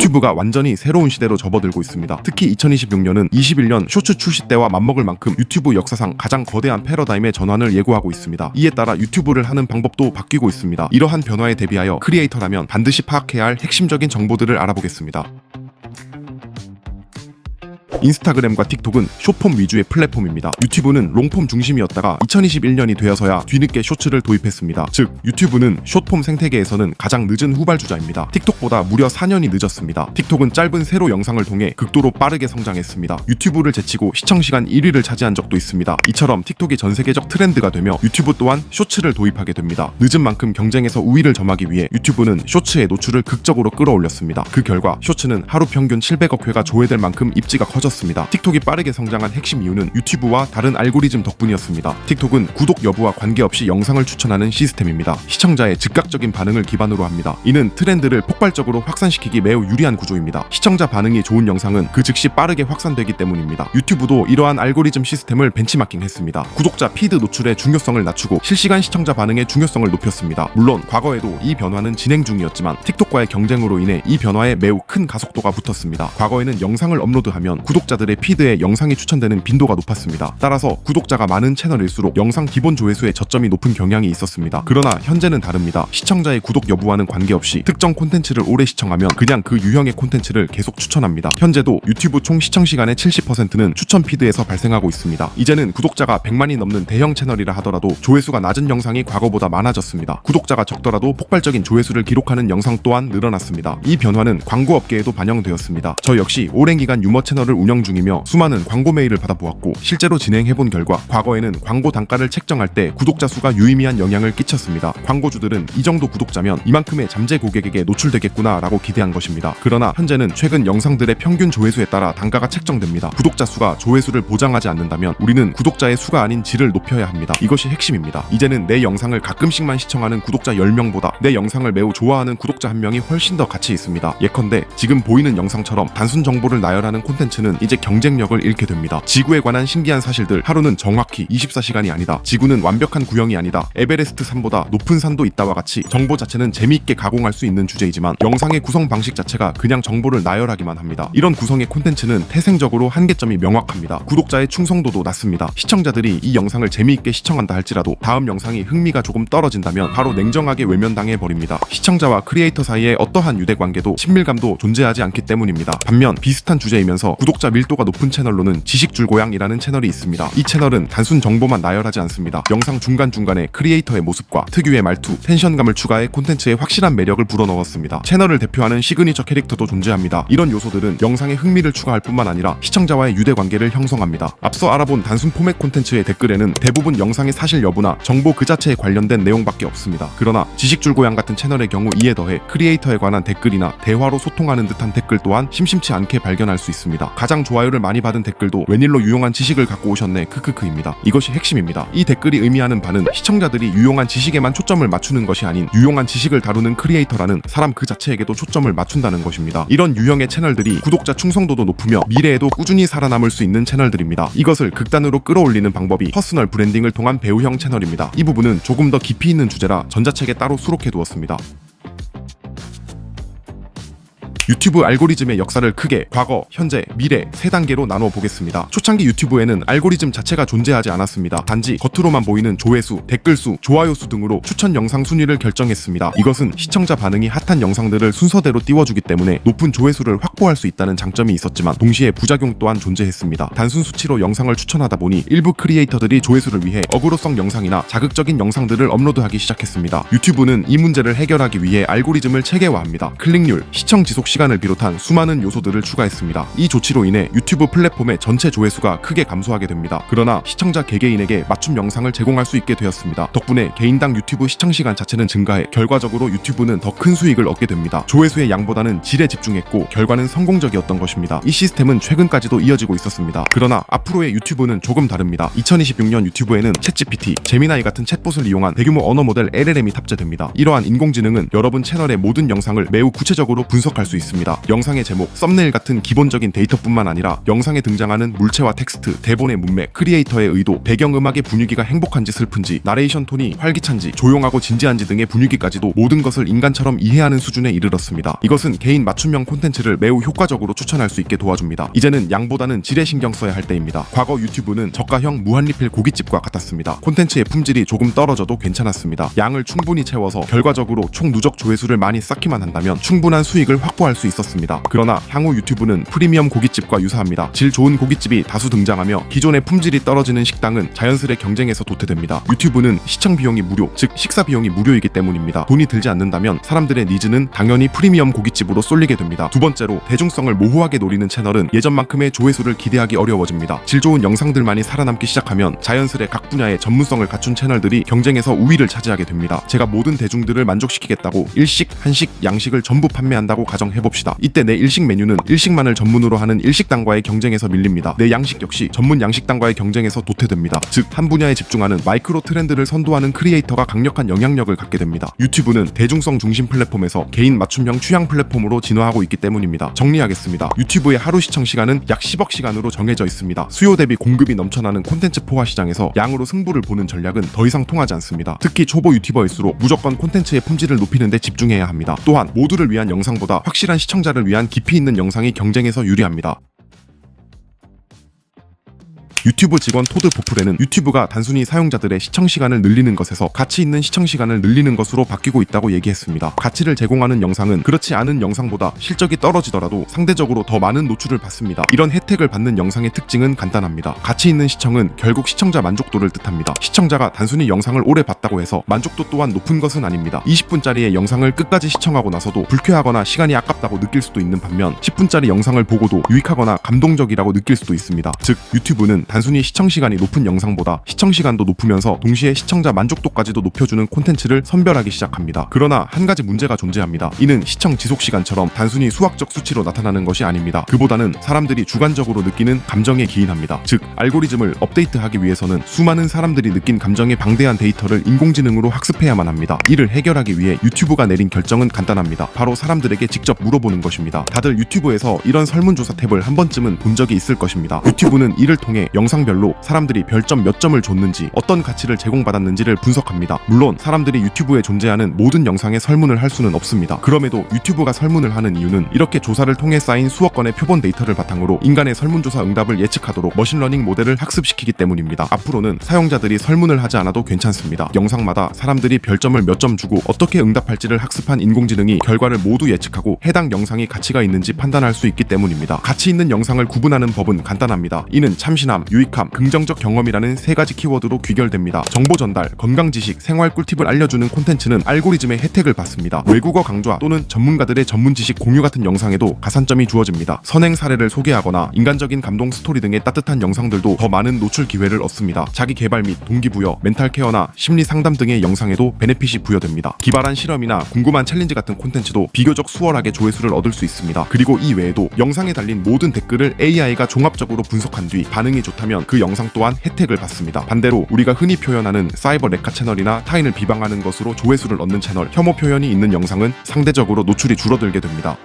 유튜브가 완전히 새로운 시대로 접어들고 있습니다. 특히 2026년은 21년 쇼츠 출시 때와 맞먹을 만큼 유튜브 역사상 가장 거대한 패러다임의 전환을 예고하고 있습니다. 이에 따라 유튜브를 하는 방법도 바뀌고 있습니다. 이러한 변화에 대비하여 크리에이터라면 반드시 파악해야 할 핵심적인 정보들을 알아보겠습니다. 인스타그램과 틱톡은 숏폼 위주의 플랫폼입니다. 유튜브는 롱폼 중심이었다가 2021년이 되어서야 뒤늦게 쇼츠를 도입했습니다. 즉 유튜브는 숏폼 생태계에서는 가장 늦은 후발주자입니다. 틱톡보다 무려 4년이 늦었습니다. 틱톡은 짧은 세로 영상을 통해 극도로 빠르게 성장했습니다. 유튜브를 제치고 시청시간 1위를 차지한 적도 있습니다. 이처럼 틱톡이 전세계적 트렌드가 되며 유튜브 또한 쇼츠를 도입하게 됩니다. 늦은 만큼 경쟁에서 우위를 점하기 위해 유튜브는 쇼츠의 노출을 극적으로 끌어올렸습니다. 그 결과 쇼츠는 하루 평균 700억 회가 조회될 만큼 입지가 커졌습니다. 틱톡이 빠르게 성장한 핵심 이유는 유튜브와 다른 알고리즘 덕분이었습니다. 틱톡은 구독 여부와 관계없이 영상을 추천하는 시스템입니다. 시청자의 즉각적인 반응을 기반으로 합니다. 이는 트렌드를 폭발적으로 확산시키기 매우 유리한 구조입니다. 시청자 반응이 좋은 영상은 그 즉시 빠르게 확산되기 때문입니다. 유튜브도 이러한 알고리즘 시스템을 벤치마킹했습니다. 구독자 피드 노출의 중요성을 낮추고 실시간 시청자 반응의 중요성을 높였습니다. 물론 과거에도 이 변화는 진행 중이었지만 틱톡과의 경쟁으로 인해 이 변화에 매우 큰 가속도가 붙었습니다. 과거에는 영상을 업로드하면 구독자들의 피드에 영상이 추천되는 빈도가 높았습니다. 따라서 구독자가 많은 채널일수록 영상 기본 조회수의 저점이 높은 경향이 있었습니다. 그러나 현재는 다릅니다. 시청자의 구독 여부와는 관계없이 특정 콘텐츠를 오래 시청하면 그냥 그 유형의 콘텐츠를 계속 추천합니다. 현재도 유튜브 총 시청 시간의 70%는 추천 피드에서 발생하고 있습니다. 이제는 구독자가 100만이 넘는 대형 채널이라 하더라도 조회수가 낮은 영상이 과거보다 많아졌습니다. 구독자가 적더라도 폭발적인 조회수를 기록하는 영상 또한 늘어났습니다. 이 변화는 광고업계에도 반영되었습니다. 저 역시 오랜 기간 유머 채널을 운영 중이며 수많은 광고 메일을 받아보았고 실제로 진행해본 결과 과거에는 광고 단가를 책정할 때 구독자 수가 유의미한 영향을 끼쳤습니다. 광고주들은 이 정도 구독자면 이만큼의 잠재 고객에게 노출되겠구나 라고 기대한 것입니다. 그러나 현재는 최근 영상들의 평균 조회수에 따라 단가가 책정됩니다. 구독자 수가 조회수를 보장하지 않는다면 우리는 구독자의 수가 아닌 질을 높여야 합니다. 이것이 핵심입니다. 이제는 내 영상을 가끔씩만 시청하는 구독자 10명보다 내 영상을 매우 좋아하는 구독자 1명이 훨씬 더 가치 있습니다. 예컨대 지금 보이는 영상처럼 단순 정보를 나열하는 콘텐츠는 이제 경쟁력을 잃게 됩니다. 지구에 관한 신기한 사실들, 하루는 정확히 24시간이 아니다. 지구는 완벽한 구형이 아니다. 에베레스트 산보다 높은 산도 있다와 같이 정보 자체는 재미있게 가공할 수 있는 주제이지만 영상의 구성 방식 자체가 그냥 정보를 나열하기만 합니다. 이런 구성의 콘텐츠는 태생적으로 한계점이 명확합니다. 구독자의 충성도도 낮습니다. 시청자들이 이 영상을 재미있게 시청한다 할지라도 다음 영상이 흥미가 조금 떨어진다면 바로 냉정하게 외면당해 버립니다. 시청자와 크리에이터 사이에 어떠한 유대관계도 친밀감도 존재하지 않기 때문입니다. 반면 비슷한 주제이면서 구독자 밀도가 높은 채널로는 지식줄고양이라는 채널이 있습니다. 이 채널은 단순 정보만 나열하지 않습니다. 영상 중간중간에 크리에이터의 모습과 특유의 말투, 텐션감을 추가해 콘텐츠에 확실한 매력을 불어넣었습니다. 채널을 대표하는 시그니처 캐릭터도 존재합니다. 이런 요소들은 영상에 흥미를 추가할 뿐만 아니라 시청자와의 유대관계를 형성합니다. 앞서 알아본 단순 포맷 콘텐츠의 댓글에는 대부분 영상의 사실 여부나 정보 그 자체에 관련된 내용밖에 없습니다. 그러나 지식줄고양 같은 채널의 경우 이에 더해 크리에이터에 관한 댓글이나 대화로 소통하는 듯한 댓글 또한 심심치 않게 발견할 수 있습니다. 가장 좋아요를 많이 받은 댓글도 웬일로 유용한 지식을 갖고 오셨네 크크크입니다. 이것이 핵심입니다. 이 댓글이 의미하는 바는 시청자들이 유용한 지식에만 초점을 맞추는 것이 아닌 유용한 지식을 다루는 크리에이터라는 사람 그 자체에게도 초점을 맞춘다는 것입니다. 이런 유형의 채널들이 구독자 충성도도 높으며 미래에도 꾸준히 살아남을 수 있는 채널들입니다. 이것을 극단으로 끌어올리는 방법이 퍼스널 브랜딩을 통한 배우형 채널입니다. 이 부분은 조금 더 깊이 있는 주제라 전자책에 따로 수록해두었습니다. 유튜브 알고리즘의 역사를 크게 과거, 현재, 미래 3단계로 나눠 보겠습니다. 초창기 유튜브에는 알고리즘 자체가 존재하지 않았습니다. 단지 겉으로만 보이는 조회수, 댓글수, 좋아요수 등으로 추천 영상 순위를 결정했습니다. 이것은 시청자 반응이 핫한 영상들을 순서대로 띄워주기 때문에 높은 조회수를 확보할 수 있다는 장점이 있었지만 동시에 부작용 또한 존재했습니다. 단순 수치로 영상을 추천하다 보니 일부 크리에이터들이 조회수를 위해 어그로성 영상이나 자극적인 영상들을 업로드하기 시작했습니다. 유튜브는 이 문제를 해결하기 위해 알고리즘을 체계화합니다. 클릭률, 시청 지속 시간을 비롯한 수많은 요소들을 추가했습니다. 이 조치로 인해 유튜브 플랫폼의 전체 조회수가 크게 감소하게 됩니다. 그러나 시청자 개개인에게 맞춤 영상을 제공할 수 있게 되었습니다. 덕분에 개인당 유튜브 시청시간 자체는 증가해 결과적으로 유튜브는 더 큰 수익을 얻게 됩니다. 조회수의 양보다는 질에 집중했고 결과는 성공적이었던 것입니다. 이 시스템은 최근까지도 이어지고 있었습니다. 그러나 앞으로의 유튜브는 조금 다릅니다. 2026년 유튜브에는 챗GPT, 제미나이 같은 챗봇을 이용한 대규모 언어 모델 LLM이 탑재됩니다. 이러한 인공지능은 여러분 채널의 모든 영상을 매우 구체적으로 분석할 수 있습니다. 있습니다. 영상의 제목, 썸네일 같은 기본적인 데이터뿐만 아니라 영상에 등장하는 물체와 텍스트, 대본의 문맥, 크리에이터의 의도, 배경음악의 분위기가 행복한지 슬픈지, 나레이션 톤이 활기찬지 조용하고 진지한지 등의 분위기까지도 모든 것을 인간처럼 이해하는 수준에 이르렀습니다. 이것은 개인 맞춤형 콘텐츠를 매우 효과적으로 추천할 수 있게 도와줍니다. 이제는 양보다는 질에 신경 써야 할 때입니다. 과거 유튜브는 저가형 무한리필 고깃집과 같았습니다. 콘텐츠의 품질이 조금 떨어져도 괜찮았습니다. 양을 충분히 채워서 결과적으로 총 누적 조회수를 많이 쌓기만 한다면 충분한 수익을 확보할 수 있었습니다. 그러나 향후 유튜브는 프리미엄 고깃집과 유사합니다. 질 좋은 고깃집이 다수 등장하며 기존의 품질이 떨어지는 식당은 자연스레 경쟁에서 도태됩니다. 유튜브는 시청 비용이 무료, 즉 식사 비용이 무료이기 때문입니다. 돈이 들지 않는다면 사람들의 니즈는 당연히 프리미엄 고깃집으로 쏠리게 됩니다. 두 번째로, 대중성을 모호하게 노리는 채널은 예전만큼의 조회수를 기대하기 어려워집니다. 질 좋은 영상들만이 살아남기 시작하면 자연스레 각 분야의 전문성을 갖춘 채널들이 경쟁에서 우위를 차지하게 됩니다. 제가 모든 대중들을 만족시키겠다고 일식, 한식, 양식을 전부 판매한다고 가정해봅시다. 이때 내 일식 메뉴는 일식만을 전문으로 하는 일식당과의 경쟁에서 밀립니다. 내 양식 역시 전문 양식당과의 경쟁에서 도태됩니다. 즉, 한 분야에 집중하는 마이크로 트렌드를 선도하는 크리에이터가 강력한 영향력을 갖게 됩니다. 유튜브는 대중성 중심 플랫폼에서 개인 맞춤형 취향 플랫폼으로 진화하고 있기 때문입니다. 정리하겠습니다. 유튜브의 하루 시청 시간은 약 10억 시간으로 정해져 있습니다. 수요 대비 공급이 넘쳐나는 콘텐츠 포화 시장에서 양으로 승부를 보는 전략은 더 이상 통하지 않습니다. 특히 초보 유튜버일수록 무조건 콘텐츠의 품질을 높이는 데 집중해야 합니다. 또한 모두를 위한 영상보다 확실한 시청자를 위한 깊이 있는 영상이 경쟁에서 유리합니다. 유튜브 직원 토드 보프레는 유튜브가 단순히 사용자들의 시청시간을 늘리는 것에서 가치 있는 시청시간을 늘리는 것으로 바뀌고 있다고 얘기했습니다. 가치를 제공하는 영상은 그렇지 않은 영상보다 실적이 떨어지더라도 상대적으로 더 많은 노출을 받습니다. 이런 혜택을 받는 영상의 특징은 간단합니다. 가치 있는 시청은 결국 시청자 만족도를 뜻합니다. 시청자가 단순히 영상을 오래 봤다고 해서 만족도 또한 높은 것은 아닙니다. 20분짜리의 영상을 끝까지 시청하고 나서도 불쾌하거나 시간이 아깝다고 느낄 수도 있는 반면 10분짜리 영상을 보고도 유익하거나 감동적이라고 느낄 수도 있습니다. 즉, 유튜브는 단순히 시청시간이 높은 영상보다 시청시간도 높으면서 동시에 시청자 만족도까지도 높여주는 콘텐츠를 선별하기 시작합니다. 그러나 한 가지 문제가 존재합니다. 이는 시청 지속시간처럼 단순히 수학적 수치로 나타나는 것이 아닙니다. 그보다는 사람들이 주관적으로 느끼는 감정에 기인합니다. 즉, 알고리즘을 업데이트하기 위해서는 수많은 사람들이 느낀 감정의 방대한 데이터를 인공지능으로 학습해야만 합니다. 이를 해결하기 위해 유튜브가 내린 결정은 간단합니다. 바로 사람들에게 직접 물어보는 것입니다. 다들 유튜브에서 이런 설문조사 탭을 한 번쯤은 본 적이 있을 것입니다. 유튜브는 이를 통해 영상별로 사람들이 별점 몇 점을 줬는지, 어떤 가치를 제공받았는지를 분석합니다. 물론 사람들이 유튜브에 존재하는 모든 영상에 설문을 할 수는 없습니다. 그럼에도 유튜브가 설문을 하는 이유는 이렇게 조사를 통해 쌓인 수억 건의 표본 데이터를 바탕으로 인간의 설문조사 응답을 예측하도록 머신러닝 모델을 학습시키기 때문입니다. 앞으로는 사용자들이 설문을 하지 않아도 괜찮습니다. 영상마다 사람들이 별점을 몇 점 주고 어떻게 응답할지를 학습한 인공지능이 결과를 모두 예측하고 해당 영상이 가치가 있는지 판단할 수 있기 때문입니다. 가치 있는 영상을 구분하는 법은 간단합니다. 이는 참신함, 유익함, 긍정적 경험이라는 세 가지 키워드로 귀결됩니다. 정보 전달, 건강 지식, 생활 꿀팁을 알려주는 콘텐츠는 알고리즘의 혜택을 받습니다. 외국어 강좌 또는 전문가들의 전문 지식 공유 같은 영상에도 가산점이 주어집니다. 선행 사례를 소개하거나 인간적인 감동 스토리 등의 따뜻한 영상들도 더 많은 노출 기회를 얻습니다. 자기 개발 및 동기부여, 멘탈 케어나 심리 상담 등의 영상에도 베네핏이 부여됩니다. 기발한 실험이나 궁금한 챌린지 같은 콘텐츠도 비교적 수월하게 조회수를 얻을 수 있습니다. 그리고 이 외에도 영상에 달린 모든 댓글을 AI가 종합적으로 분석한 뒤 반응이 좋다면 그 영상 또한 혜택을 받습니다. 반대로 우리가 흔히 표현하는 사이버 레카 채널이나 타인을 비방하는 것으로 조회수를 얻는 채널, 혐오 표현이 있는 영상은 상대적으로 노출이 줄어들게 됩니다.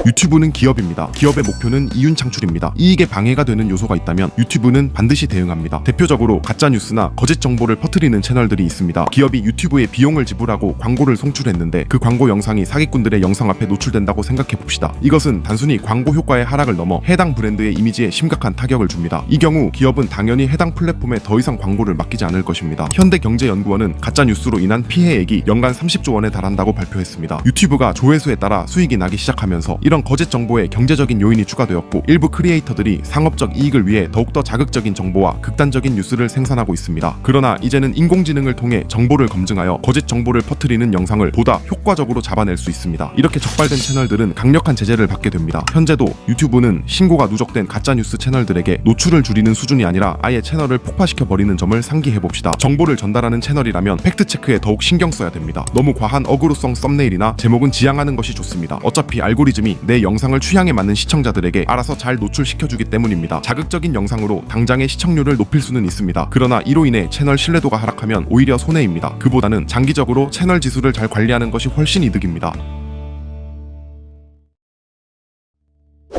유튜브는 기업입니다. 기업의 목표는 이윤 창출입니다. 이익에 방해가 되는 요소가 있다면 유튜브는 반드시 대응합니다. 대표적으로 가짜뉴스나 거짓 정보를 퍼뜨리는 채널들이 있습니다. 기업이 유튜브에 비용을 지불하고 광고를 송출했는데 그 광고 영상이 사기꾼들의 영상 앞에 노출된다고 생각해봅시다. 이것은 단순히 광고 효과의 하락을 넘어 해당 브랜드의 이미지에 심각한 타격을 줍니다. 이 경우 기업은 당연히 해당 플랫폼에 더 이상 광고를 맡기지 않을 것입니다. 현대경제연구원은 가짜뉴스로 인한 피해액이 연간 30조 원에 달한다고 발표했습니다. 유튜브가 조회수에 따라 수익이 나기 시작하면서 이런 거짓 정보에 경제적인 요인이 추가되었고 일부 크리에이터들이 상업적 이익을 위해 더욱더 자극적인 정보와 극단적인 뉴스를 생산하고 있습니다. 그러나 이제는 인공지능을 통해 정보를 검증하여 거짓 정보를 퍼뜨리는 영상을 보다 효과적으로 잡아낼 수 있습니다. 이렇게 적발된 채널들은 강력한 제재를 받게 됩니다. 현재도 유튜브는 신고가 누적된 가짜뉴스 채널들에게 노출을 줄이는 수준이 아니라 아예 채널을 폭파시켜버리는 점을 상기해봅시다. 정보를 전달하는 채널이라면 팩트체크에 더욱 신경 써야 됩니다. 너무 과한 어그로성 썸네일이나 제목은 지양하는 것이 좋습니다. 어차피 알고리즘이 내 영상을 취향에 맞는 시청자들에게 알아서 잘 노출시켜주기 때문입니다. 자극적인 영상으로 당장의 시청률을 높일 수는 있습니다. 그러나 이로 인해 채널 신뢰도가 하락하면 오히려 손해입니다. 그보다는 장기적으로 채널 지수를 잘 관리하는 것이 훨씬 이득입니다.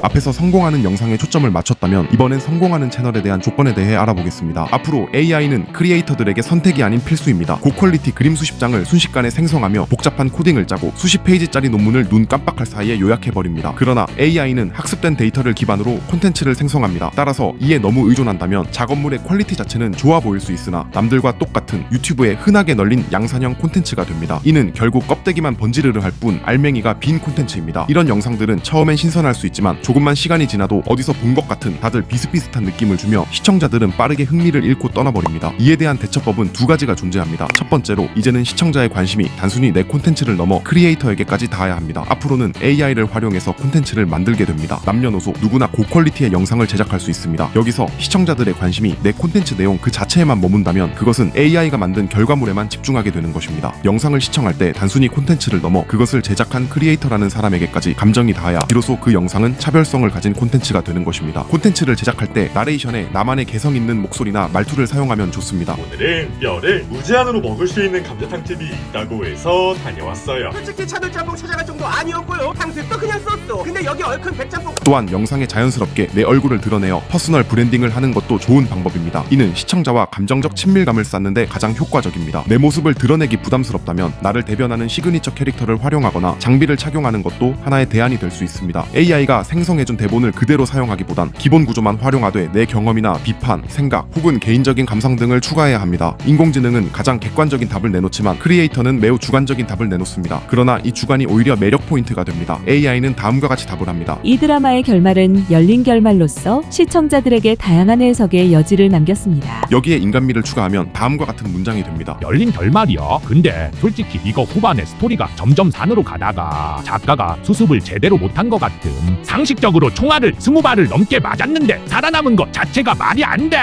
앞에서 성공하는 영상에 초점을 맞췄다면 이번엔 성공하는 채널에 대한 조건에 대해 알아보겠습니다. 앞으로 AI는 크리에이터들에게 선택이 아닌 필수입니다. 고퀄리티 그림 수십 장을 순식간에 생성하며 복잡한 코딩을 짜고 수십 페이지짜리 논문을 눈 깜빡할 사이에 요약해버립니다. 그러나 AI는 학습된 데이터를 기반으로 콘텐츠를 생성합니다. 따라서 이에 너무 의존한다면 작업물의 퀄리티 자체는 좋아 보일 수 있으나 남들과 똑같은 유튜브에 흔하게 널린 양산형 콘텐츠가 됩니다. 이는 결국 껍데기만 번지르르 할 뿐 알맹이가 빈 콘텐츠입니다. 이런 영상들은 처음엔 신선할 수 있지만 조금만 시간이 지나도 어디서 본 것 같은 다들 비슷비슷한 느낌을 주며 시청자들은 빠르게 흥미를 잃고 떠나버립니다. 이에 대한 대처법은 두 가지가 존재합니다. 첫 번째로 이제는 시청자의 관심이 단순히 내 콘텐츠를 넘어 크리에이터에게까지 닿아야 합니다. 앞으로는 AI를 활용해서 콘텐츠를 만들게 됩니다. 남녀노소 누구나 고퀄리티의 영상을 제작할 수 있습니다. 여기서 시청자들의 관심이 내 콘텐츠 내용 그 자체에만 머문다면 그것은 AI가 만든 결과물에만 집중하게 되는 것입니다. 영상을 시청할 때 단순히 콘텐츠를 넘어 그것을 제작한 크리에이터라는 사람에게까지 감정이 닿아야 비로소 그 영상은 차별성을 가진 콘텐츠가 되는 것입니다. 콘텐츠를 제작할 때 나레이션에 나만의 개성 있는 목소리나 말투를 사용하면 좋습니다. 오늘은 뼈를 무제한으로 먹을 수 있는 감자탕 집이 있다고 해서 다녀왔어요. 솔직히 차돌짬뽕 찾아갈 정도 아니었고요. 탕수육도 그냥 썼어. 근데 여기 얼큰 백짬뽕. 또한 영상에 자연스럽게 내 얼굴을 드러내어 퍼스널 브랜딩을 하는 것도 좋은 방법입니다. 이는 시청자와 감정적 친밀감을 쌓는데 가장 효과적입니다. 내 모습을 드러내기 부담스럽다면 나를 대변하는 시그니처 캐릭터를 활용하거나 장비를 착용하는 것도 하나의 대안이 될 수 있습니다. AI가 생성해준 대본을 그대로 사용하기보단 기본 구조만 활용하되 내 경험이나 비판, 생각 혹은 개인적인 감상 등을 추가해야 합니다. 인공지능은 가장 객관적인 답을 내놓지만 크리에이터는 매우 주관적인 답을 내놓습니다. 그러나 이 주관이 오히려 매력 포인트가 됩니다. AI는 다음과 같이 답을 합니다. 이 드라마의 결말은 열린 결말로서 시청자들에게 다양한 해석의 여지를 남겼습니다. 여기에 인간미를 추가하면 다음과 같은 문장이 됩니다. 열린 결말이요? 근데 솔직히 이거 후반에 스토리가 점점 산으로 가다가 작가가 수습을 제대로 못한 것 같음. 상식적으로 총알을 20발을 넘게 맞았는데 살아남은 것 자체가 말이 안 됨.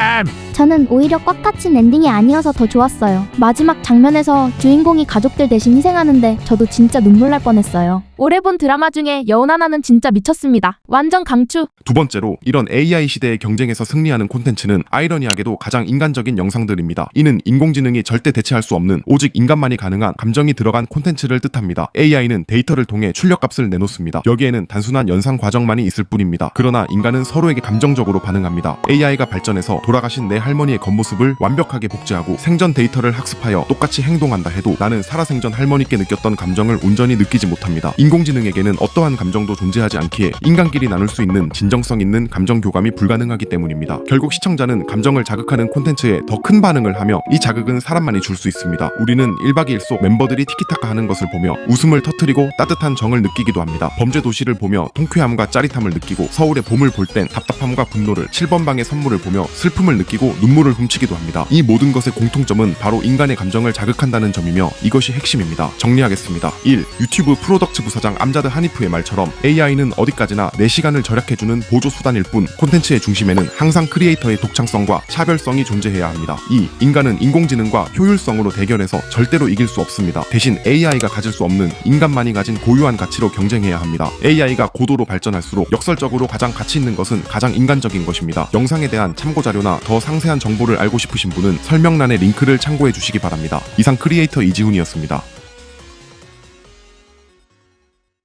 저는 오히려 꽉 갇힌 엔딩이 아니어서 더 좋았어요. 마지막 장면에서 주인공이 가족들 대신 희생하는데 저도 진짜 눈물 날 뻔했어요. 올해 본 드라마 중에 여운 하나는 진짜 미쳤습니다. 완전 강추. 두 번째로 이런 AI 시대의 경쟁에서 승리하는 콘텐츠는 아이러니하게도 가장 인간적인 영상들입니다. 이는 인공지능이 절대 대체할 수 없는 오직 인간만이 가능한 감정이 들어간 콘텐츠를 뜻합니다. AI는 데이터를 통해 출력값을 내놓습니다. 여기에는 단순한 연상 과정만이 있을 뿐입니다. 그러나 인간은 서로에게 감정적으로 반응합니다. AI가 발전해서 돌아가신 내 할머니의 겉모습을 완벽하게 복제하고 생전 데이터를 학습하여 똑같이 행동한다 해도 나는 살아생전 할머니께 느꼈던 감정을 온전히 느끼지 못합니다. 인공지능에게는 어떠한 감정도 존재하지 않기에 인간끼리 나눌 수 있는 진정성 있는 감정 교감이 불가능하기 때문입니다. 결국 시청자는 감정을 자극하는 콘텐츠에 더 큰 반응을 하며 이 자극은 사람만이 줄 수 있습니다. 우리는 1박 2일 속 멤버들이 티키타카 하는 것을 보며 웃음을 터뜨리고 따뜻한 정을 느끼기도 합니다. 범죄 도시를 보며 통쾌함과 짜릿함을 느끼고 서울의 봄을 볼 땐 답답함과 분노를 7번 방의 선물을 보며 슬픔을 느끼고 눈물을 훔치기도 합니다. 이 모든 것의 공통점은 바로 인간의 감정을 자극한다는 점이며 이것이 핵심입니다. 정리하겠습니다. 1. 유튜브 프로덕트 부사장 암자드 하니프의 말처럼 AI는 어디까지나 내 시간을 절약해주는 보조 수단일 뿐 콘텐츠의 중심에는 항상 크리에이터의 독창성과 차별성이 존재해야 합니다. 2. 인간은 인공지능과 효율성으로 대결해서 절대로 이길 수 없습니다. 대신 AI가 가질 수 없는 인간만이 가진 고유한 가치로 경쟁해야 합니다. AI가 고도로 발전할수록 역설적으로 가장 가치 있는 것은 가장 인간적인 것입니다. 영상에 대한 참고 자료나 더 상세한 정보를 알고 싶으신 분은 설명란의 링크를 참고해 주시기 바랍니다. 이상 크리에이터 이지훈이었습니다.